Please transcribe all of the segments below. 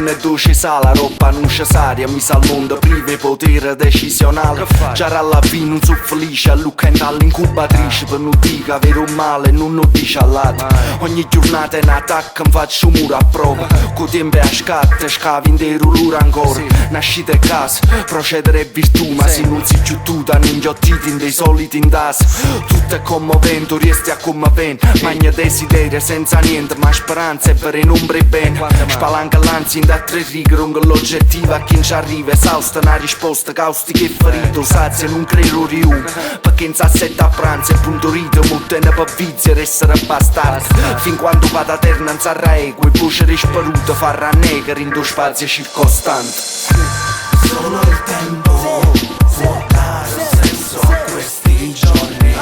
non è dolce sa la roba necessaria. Mi sa il mondo prive potere decisionale. Già alla fine non sono felice, a Luca all'incubatrice. Per non dire avere un male non lo dice al lato. Ogni giornata è un attacco, mi faccio un muro a prova. Con tempo a scatta, scavi intero l'ora ancora. Nascite a casa, procedere è virtù. Ma se non si giù tu, da inghiottiti in dei soliti indas. Tutto è commovente, riesti a come ben. Magna desiderio senza niente, ma speranza è per in ombra e bene. Spalanca l'ansia in da tre righe, lungo l'oggettivo a chi ci arriva. Esausta una risposta caustica e ferita. Sazia non credo riume, perché in sassetta a pranzo è punto rito. Muttene per vizio ed essere bastardi. Fin quando vado a terra non sarà equo. E voce risparuta farà negare in due spazi circostanti. Solo il tempo può dare senso a questi giorni.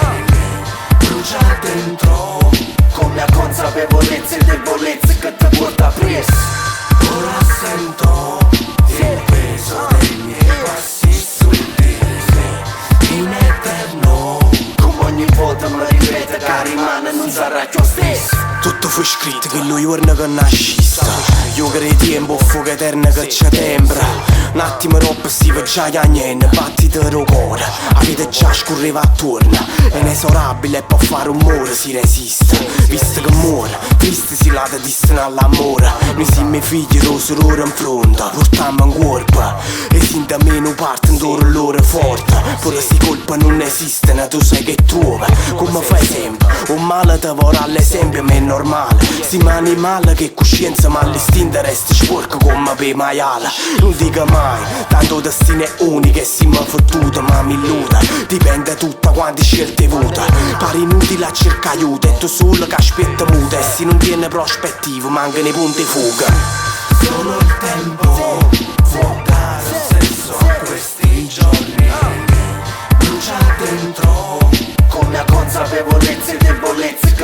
Brucia dentro come a consapevolezze e debolezze che ti porta preso. Ora sento il peso dei miei passi su di te. In eterno, come ogni volta mi ripete che rimane non sarà più stesso. Tutto fu scritto che lo giorno che nascista. Io credo tempo fuoco eterno che ci tempra. Un attimo troppo si già niente, battito del cuore. La vita già scorreva attorno. È inesorabile e può fare un muro si resiste. Visto che muore, triste si lata distano all'amore. Noi siamo i figli rosso loro in fronte. Portiamo in corpo e sin da meno parte in loro forte. Pure si colpa non esistono, tu sai che trova. Come fai sempre, un male ti vorrà all'esempio ma è normale. Siamo animali che coscienza ma l'istinto resta sporco come per maiale. Non dica mai, tanto destino è unico e siamo fottuti ma mi illuda. Dipende tutta quante scelte vota. Pare inutile a cercare aiuto, è tu solo che aspetta muta. E se non tiene prospettiva mancano i punti fuga. Solo il tempo può dare senso a questi giorni. Brucia dentro come a consapevolezze e debolezze